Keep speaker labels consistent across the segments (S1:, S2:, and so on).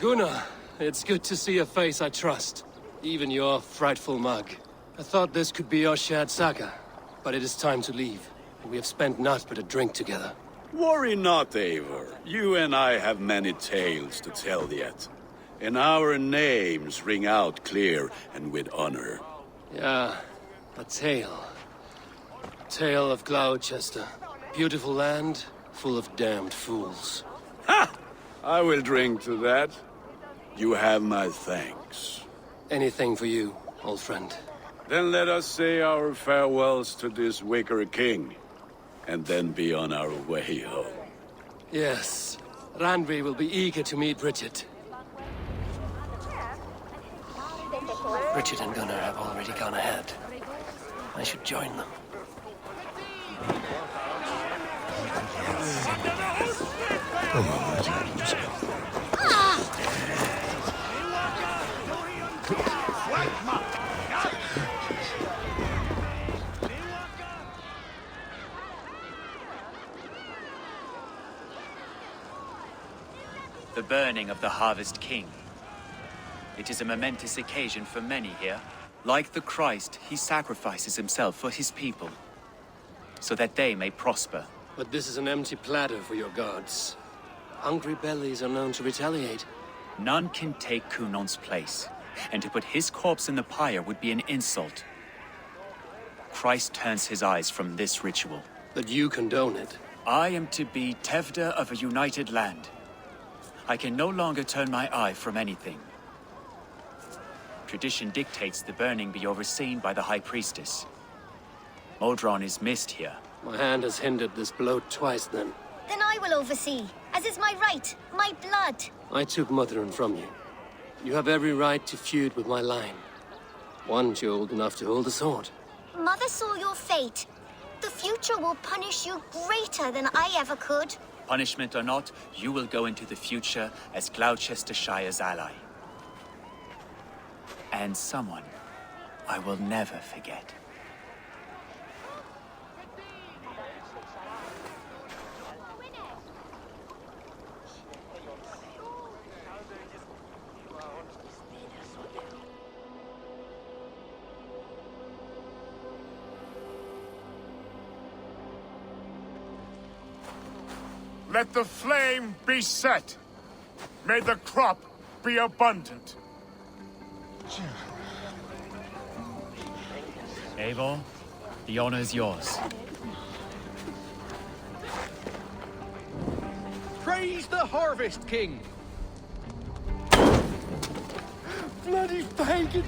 S1: Gunnar, it's good to see a face I trust. Even your frightful mug. I thought this could be our shared saga, but it is time to leave. We have spent naught but a drink together.
S2: Worry not, Eivor. You and I have many tales to tell yet. And our names ring out clear and with honor.
S1: Yeah, a tale. Tale of Gloucester. Beautiful land, full of damned fools.
S2: Ha! I will drink to that. You have my thanks.
S1: Anything for you, old friend.
S2: Then let us say our farewells to this Wicker King, and then be on our way home.
S1: Yes, Randvi will be eager to meet Bridget. Bridget and Gunnar have already gone ahead. I should join them.
S3: The burning of the Harvest King. It is a momentous occasion for many here. Like the Christ, he sacrifices himself for his people, so that they may prosper.
S1: But this is an empty platter for your gods. Hungry bellies are known to retaliate.
S3: None can take Kunon's place, and to put his corpse in the pyre would be an insult. Christ turns his eyes from this ritual.
S1: But you condone it.
S3: I am to be Tevda of a united land. I can no longer turn my eye from anything. Tradition dictates the burning be overseen by the High Priestess. Modron is missed here.
S1: My hand has hindered this blow twice then.
S4: Then I will oversee, as is my right, my blood.
S1: I took Mother'n from you. You have every right to feud with my line. Once you're old enough to hold a sword.
S4: Mother saw your fate. The future will punish you greater than I ever could.
S3: Punishment or not, you will go into the future as Gloucestershire's ally. And someone I will never forget.
S5: Let the flame be set. May the crop be abundant.
S3: Eivor, the honor is yours.
S6: Praise the Harvest King!
S1: Bloody pagans!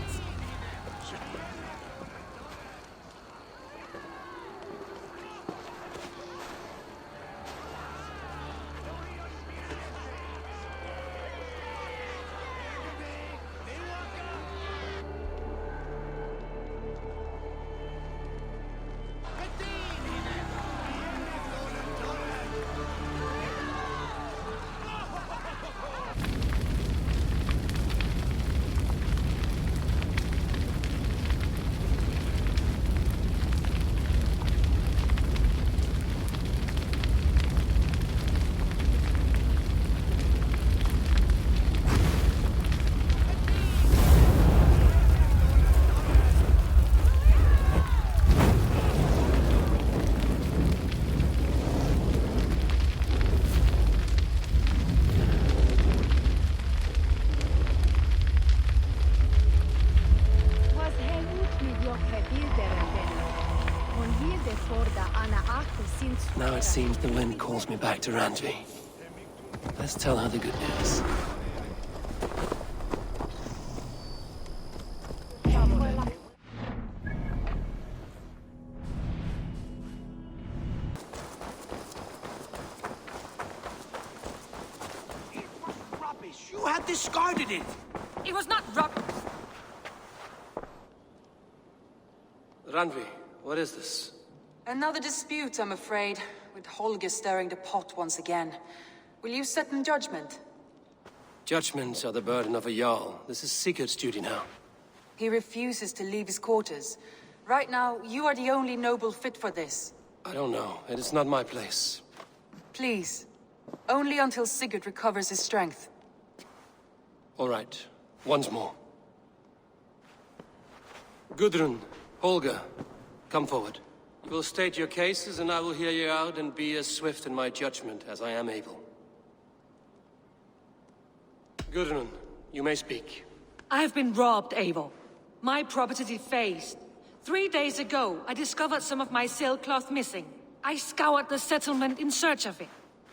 S1: Now it seems the wind calls me back to Randvi. Let's tell her the good news.
S6: It was rubbish. You had discarded it.
S7: It was not rubbish.
S1: Randvi, what is this?
S7: Another dispute, I'm afraid, with Holger stirring the pot once again. Will you sit in judgment?
S1: Judgments are the burden of a Jarl. This is Sigurd's duty now.
S7: He refuses to leave his quarters. Right now, you are the only noble fit for this.
S1: I don't know. It is not my place.
S7: Please. Only until Sigurd recovers his strength.
S1: All right. Once more. Gudrun, Holger, come forward. You will state your cases, and I will hear you out and be as swift in my judgment as I am able. Gudrun, you may speak.
S8: I have been robbed, Eivor. My property defaced. 3 days ago, I discovered some of my sailcloth missing. I scoured the settlement in search of it.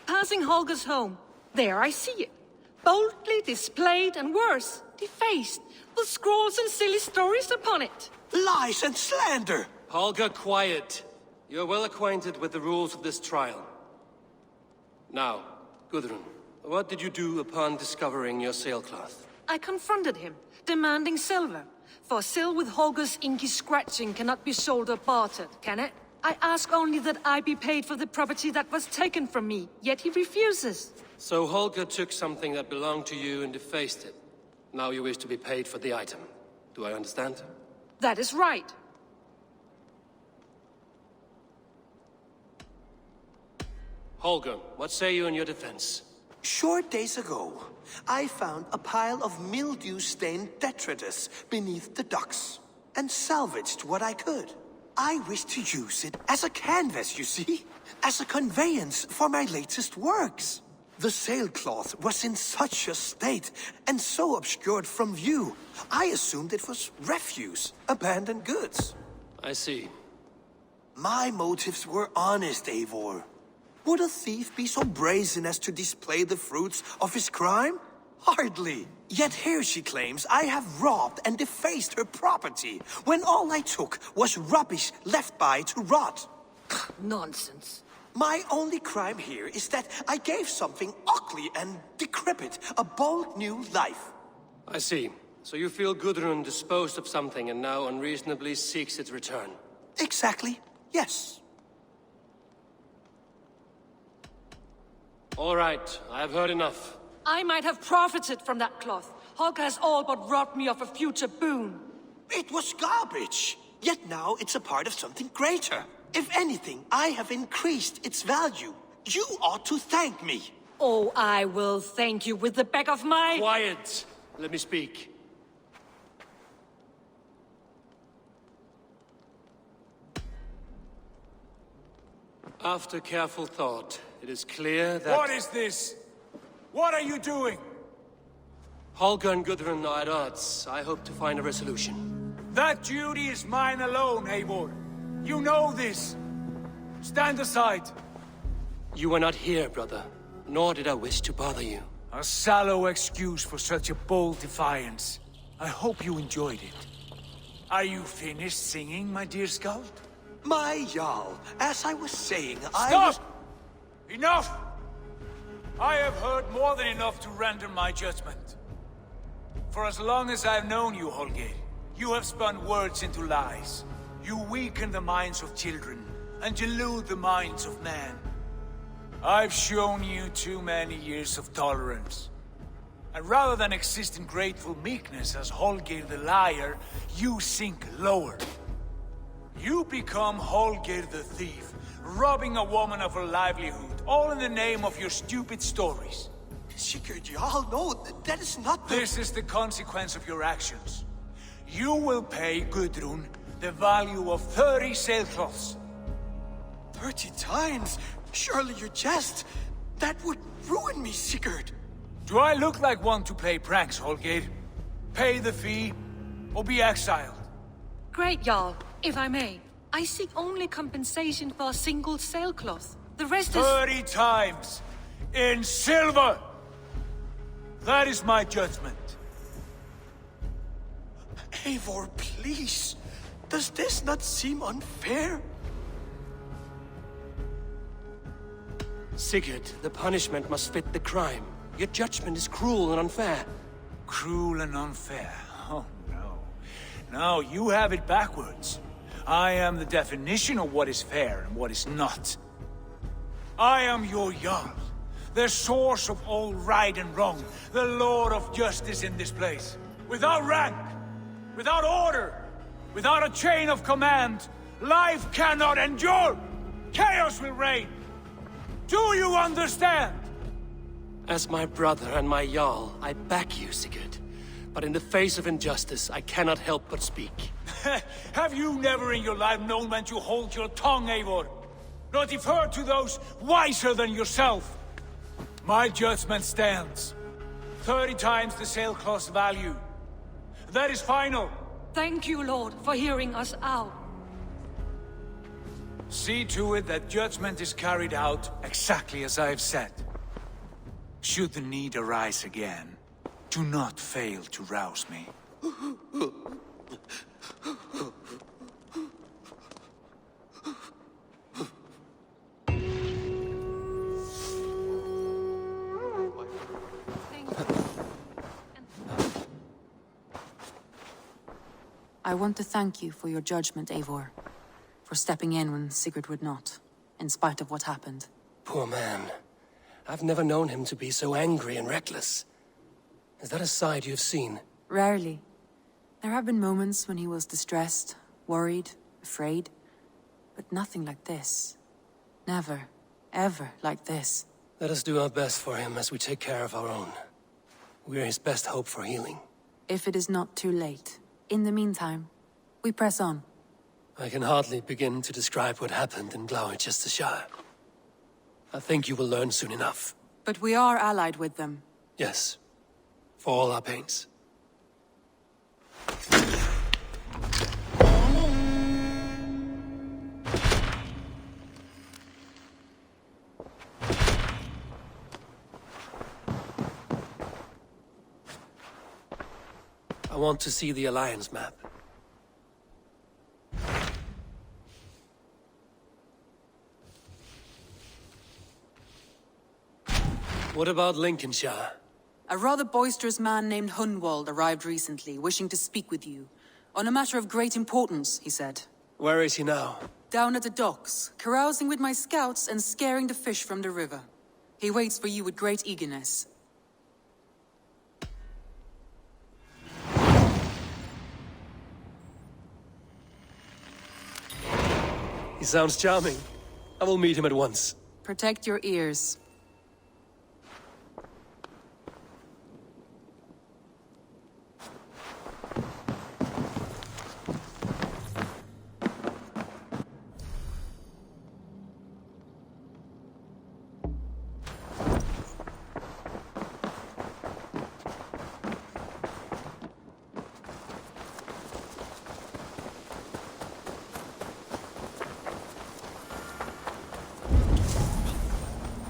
S8: Passing Holger's home, there I see it. Boldly displayed and worse, defaced, with scrolls and silly stories upon it.
S6: Lies and slander!
S1: Holger, quiet. You're well acquainted with the rules of this trial. Now, Gudrun, what did you do upon discovering your sailcloth?
S8: I confronted him, demanding silver. For sil with Holger's inky scratching cannot be sold or bartered, can it? I ask only that I be paid for the property that was taken from me, yet he refuses.
S1: So Holger took something that belonged to you and defaced it. Now you wish to be paid for the item. Do I understand?
S8: That is right.
S1: Holger, what say you in your defense?
S6: Short days ago, I found a pile of mildew-stained detritus beneath the docks, and salvaged what I could. I wish to use it as a canvas, you see? As a conveyance for my latest works. The sailcloth was in such a state, and so obscured from view, I assumed it was refuse, abandoned goods.
S1: I see.
S6: My motives were honest, Eivor. Would a thief be so brazen as to display the fruits of his crime? Hardly. Yet here she claims I have robbed and defaced her property, when all I took was rubbish left by to rot.
S8: Nonsense.
S6: My only crime here is that I gave something ugly and decrepit a bold new life.
S1: I see. So you feel Gudrun disposed of something and now unreasonably seeks its return?
S6: Exactly, yes.
S1: All right, I have heard enough.
S8: I might have profited from that cloth. Holger has all but robbed me of a future boon.
S6: It was garbage. Yet now it's a part of something greater. If anything, I have increased its value. You ought to thank me.
S8: Oh, I will thank you with the back of my...
S1: Quiet! Let me speak. After careful thought, it is clear that...
S5: What is this? What are you doing?
S1: Holger and Gudrun are at odds. I hope to find a resolution.
S5: That duty is mine alone, Eivor. You know this. Stand aside.
S1: You were not here, brother. Nor did I wish to bother you.
S5: A sallow excuse for such a bold defiance.
S9: I hope you enjoyed it. Are you finished singing, my dear Skald?
S6: My Jarl, as I was saying,
S9: Stop! Enough! I have heard more than enough to render my judgment. For as long as I've known you, Holger, you have spun words into lies. You weaken the minds of children, and delude the minds of men. I've shown you too many years of tolerance. And rather than exist in grateful meekness as Holger the liar, you sink lower. You become Holger the thief, robbing a woman of her livelihood, all in the name of your stupid stories.
S6: Sigurd Jarl, no, that is not the...
S9: This is the consequence of your actions. You will pay Gudrun the value of 30 sailcloths.
S6: 30 times? Surely you jest. That would ruin me, Sigurd.
S9: Do I look like one to play pranks, Holger? Pay the fee, or be exiled.
S8: Great, Jarl. If I may, I seek only compensation for a single sailcloth. The rest is...
S9: 30 times! In silver! That is my judgment.
S6: Eivor, please. Does this not seem unfair?
S1: Sigurd, the punishment must fit the crime. Your judgment is cruel and unfair.
S9: Cruel and unfair? Oh, no. No, you have it backwards. I am the definition of what is fair and what is not. I am your Jarl, the source of all right and wrong, the Lord of justice in this place. Without rank, without order, without a chain of command, life cannot endure! Chaos will reign! Do you understand?
S1: As my brother and my Jarl, I back you, Sigurd. But in the face of injustice, I cannot help but speak.
S9: Have you never in your life known when to hold your tongue, Eivor? Not defer to those wiser than yourself. My judgment stands. 30 times the sailcloth's value. That is final.
S8: Thank you, Lord, for hearing us out.
S9: See to it that judgment is carried out exactly as I have said. Should the need arise again, do not fail to rouse me.
S7: I want to thank you for your judgment, Eivor. For stepping in when Sigurd would not, in spite of what happened.
S1: Poor man. I've never known him to be so angry and reckless. Is that a side you've seen?
S7: Rarely. There have been moments when he was distressed, worried, afraid. But nothing like this. Never, ever like this.
S1: Let us do our best for him as we take care of our own. We're his best hope for healing.
S7: If it is not too late. In the meantime, we press on.
S1: I can hardly begin to describe what happened in Gloucestershire. I think you will learn soon enough.
S7: But we are allied with them.
S1: Yes. For all our pains. I want to see the Alliance map. What about Lincolnshire?
S7: A rather boisterous man named Hunwald arrived recently, wishing to speak with you. On a matter of great importance, he said.
S1: Where is he now?
S7: Down at the docks, carousing with my scouts and scaring the fish from the river. He waits for you with great eagerness.
S1: He sounds charming. I will meet him at once.
S7: Protect your ears.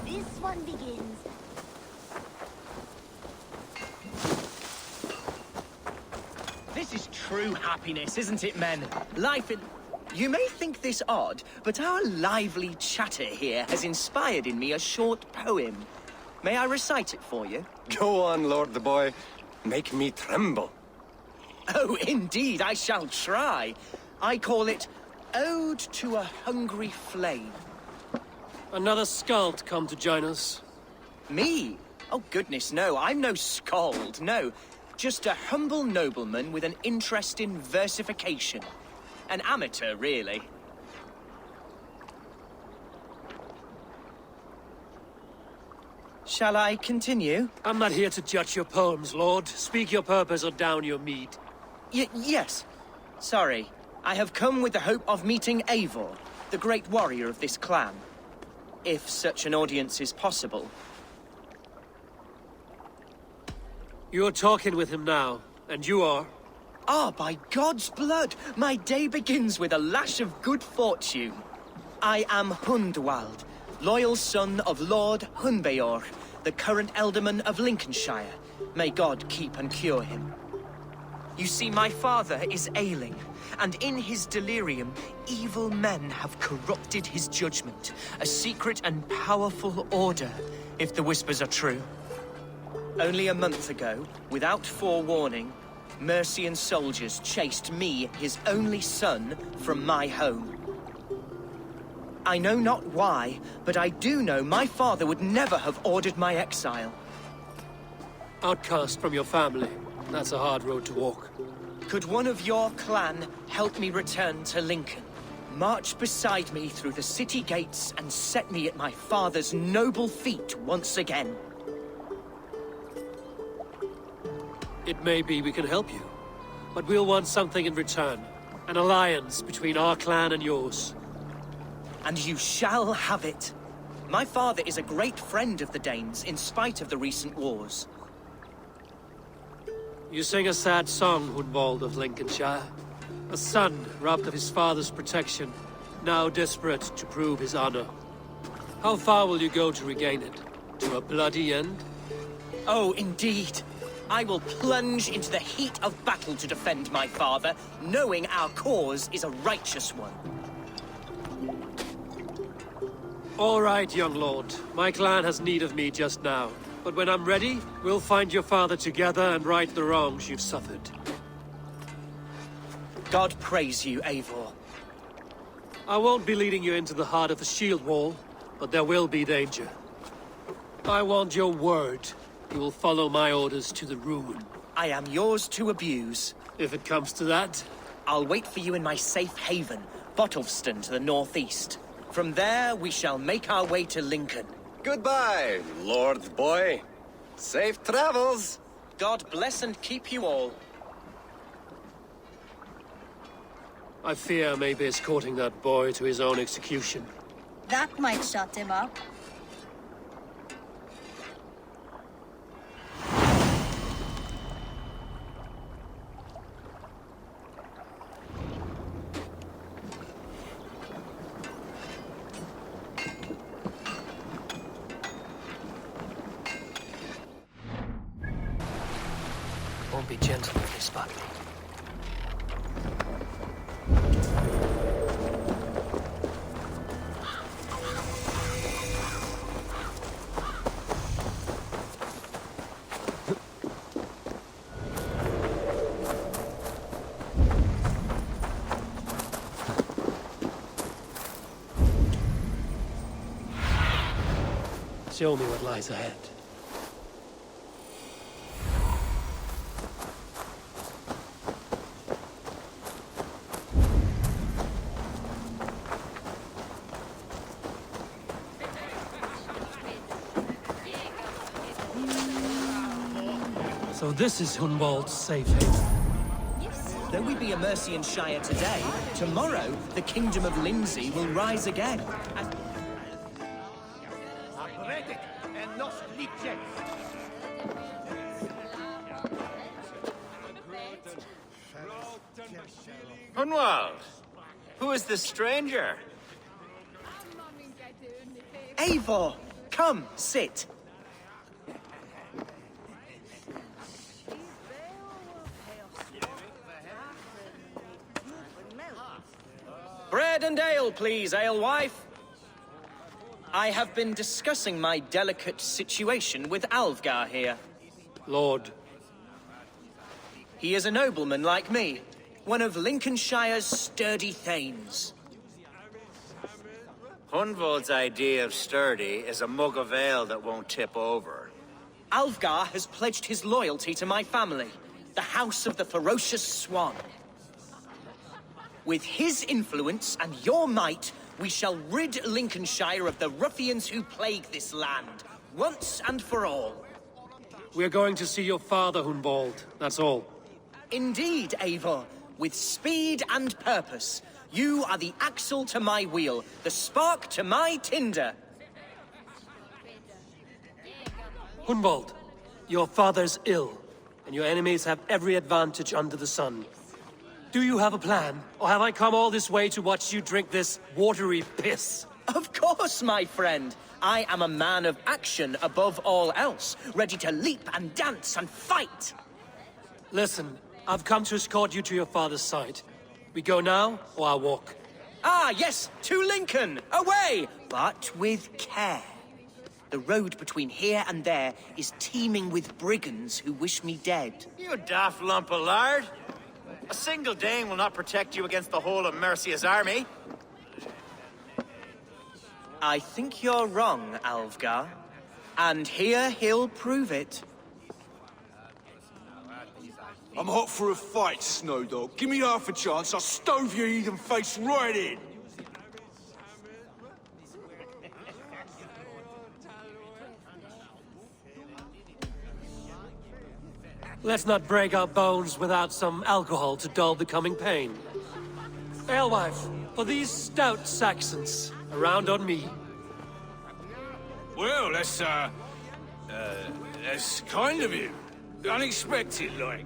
S4: This
S10: This is true happiness, isn't it, men? Life in... You may think this odd, but our lively chatter here has inspired in me a short poem. May I recite it for you?
S1: Go on, Lord the Boy. Make me tremble.
S10: Oh, indeed, I shall try. I call it Ode to a Hungry Flame.
S1: Another skald come to join us.
S10: Me? Oh, goodness, no. I'm no skald, no. Just a humble nobleman with an interest in versification. An amateur, really. Shall I continue?
S1: I'm not here to judge your poems, Lord. Speak your purpose or down your mead.
S10: Yes. Sorry. I have come with the hope of meeting Eivor, the great warrior of this clan. If such an audience is possible.
S1: You're talking with him now, and you are?
S10: Ah, by God's blood! My day begins with a lash of good fortune. I am Hundwald, loyal son of Lord Hunbeor, the current Elderman of Lincolnshire. May God keep and cure him. You see, my father is ailing, and in his delirium, evil men have corrupted his judgment. A secret and powerful order, if the whispers are true. Only a month ago, without forewarning, Mercian soldiers chased me, his only son, from my home. I know not why, but I do know my father would never have ordered my exile.
S1: Outcast from your family. That's a hard road to walk.
S10: Could one of your clan help me return to Lincoln? March beside me through the city gates and set me at my father's noble feet once again.
S1: It may be we can help you, but we'll want something in return. An alliance between our clan and yours.
S10: And you shall have it. My father is a great friend of the Danes, in spite of the recent wars.
S1: You sing a sad song, Hundwald of Lincolnshire. A son robbed of his father's protection, now desperate to prove his honor. How far will you go to regain it? To a bloody end?
S10: Oh, indeed. I will plunge into the heat of battle to defend my father, knowing our cause is a righteous one.
S1: All right, young lord. My clan has need of me just now. But when I'm ready, we'll find your father together and right the wrongs you've suffered.
S10: God praise you, Eivor.
S1: I won't be leading you into the heart of the shield wall, but there will be danger. I want your word. You will follow my orders to the ruin.
S10: I am yours to abuse.
S1: If it comes to that.
S10: I'll wait for you in my safe haven, Bottleston to the northeast. From there, we shall make our way to Lincoln.
S11: Goodbye, Lord Boy. Safe travels.
S10: God bless and keep you all.
S1: I fear I may be escorting that boy to his own execution.
S4: That might shut him up.
S1: Won't be gentle if they spot me. Show me what lies ahead. So this is Hundwald's safe haven.
S10: Though we be a Mercian Shire today, tomorrow the Kingdom of Lindsey will rise again.
S11: Hundwald, who is this stranger?
S10: Eivor, come, sit. Bread and ale, please, alewife. I have been discussing my delicate situation with Alfgar here.
S1: Lord.
S10: He is a nobleman like me, one of Lincolnshire's sturdy thanes.
S11: Hunvold's idea of sturdy is a mug of ale that won't tip over.
S10: Alfgar has pledged his loyalty to my family, the House of the Ferocious Swan. With his influence and your might, we shall rid Lincolnshire of the ruffians who plague this land, once and for all.
S1: We're going to see your father, Hunvold. That's all.
S10: Indeed, Eivor. With speed and purpose. You are the axle to my wheel, the spark to my tinder.
S1: Hunvold, your father's ill, and your enemies have every advantage under the sun. Do you have a plan, or have I come all this way to watch you drink this watery piss?
S10: Of course, my friend. I am a man of action above all else, ready to leap and dance and fight.
S1: Listen, I've come to escort you to your father's side. We go now, or I'll walk?
S10: Ah, yes, to Lincoln! Away! But with care. The road between here and there is teeming with brigands who wish me dead.
S11: You daft lump of lard! A single Dane will not protect you against the whole of Mercia's army.
S10: I think you're wrong, Alfgar. And here he'll prove it.
S12: I'm hot for a fight, Snowdog. Give me half a chance, I'll stove your heathen face right in.
S1: Let's not break our bones without some alcohol to dull the coming pain. Alewife, for these stout Saxons, around on me.
S12: Well, that's kind of you. Unexpected, like.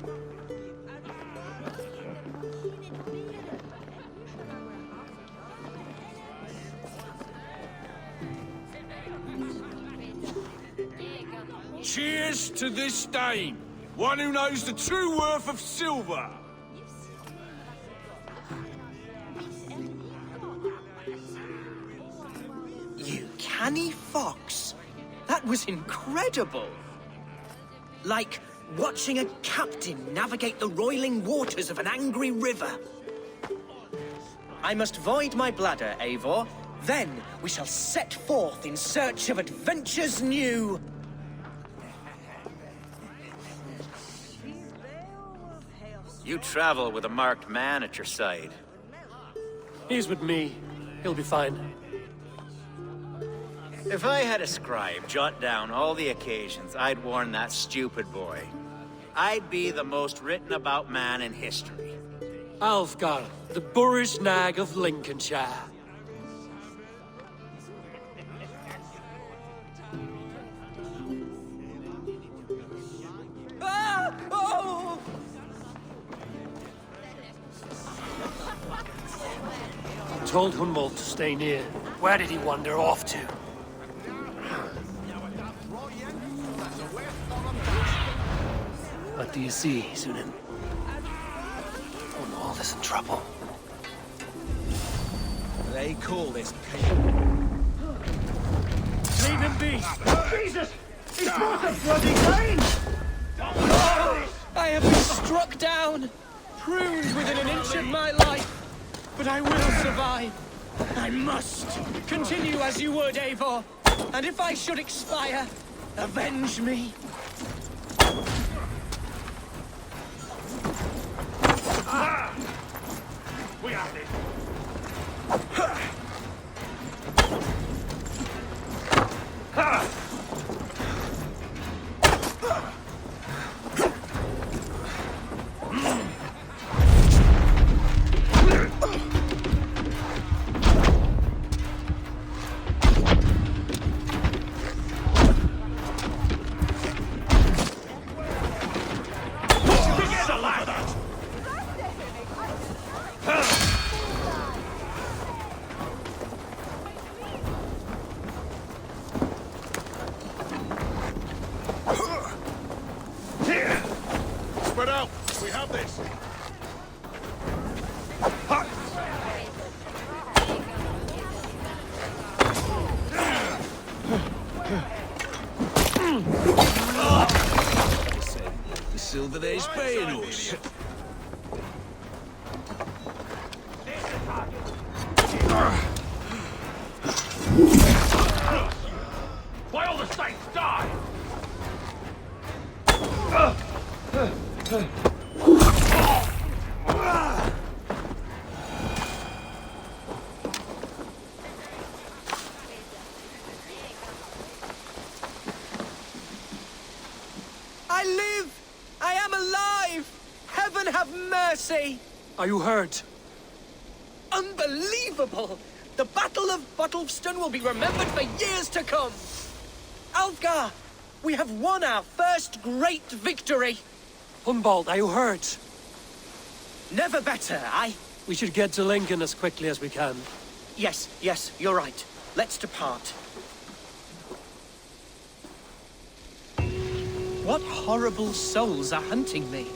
S12: Cheers to this Dane, one who knows the true worth of silver.
S10: You canny fox. That was incredible. Like watching a captain navigate the roiling waters of an angry river. I must void my bladder, Eivor. Then we shall set forth in search of adventures new.
S11: You travel with a marked man at your side.
S1: He's with me. He'll be fine.
S11: If I had a scribe jot down all the occasions I'd warn that stupid boy, I'd be the most written about man in history.
S1: Alfgar, the boorish nag of Lincolnshire.
S10: Ah! Oh!
S1: I told Hunvold to stay near. Where did he wander off to? What do you see, Sunan? Hunvold is in trouble.
S12: They call this
S1: Leave him be!
S12: Jesus! He's brought a bloody Dane!
S10: I have been struck down, pruned within an inch of my life, but I will survive. I must. Continue as you would, Eivor, and if I should expire, avenge me.
S12: We have it. Spread out! We have this! silver they's paying us.
S5: Why all the saints die?
S10: I live! I am alive! Heaven have mercy!
S1: Are you hurt?
S10: Unbelievable! The Battle of Bottleston will be remembered for years to come! Alfgar, we have won our first great victory!
S1: Humboldt, are you hurt?
S10: Never better,
S1: We should get to Lincoln as quickly as we can.
S10: Yes, you're right. Let's depart. What horrible souls are hunting me?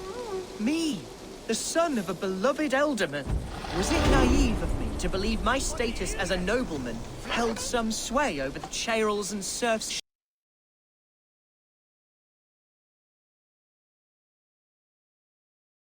S10: Me, the son of a beloved elderman. Was it naive of me to believe my status as a nobleman held some sway over the churls and serfs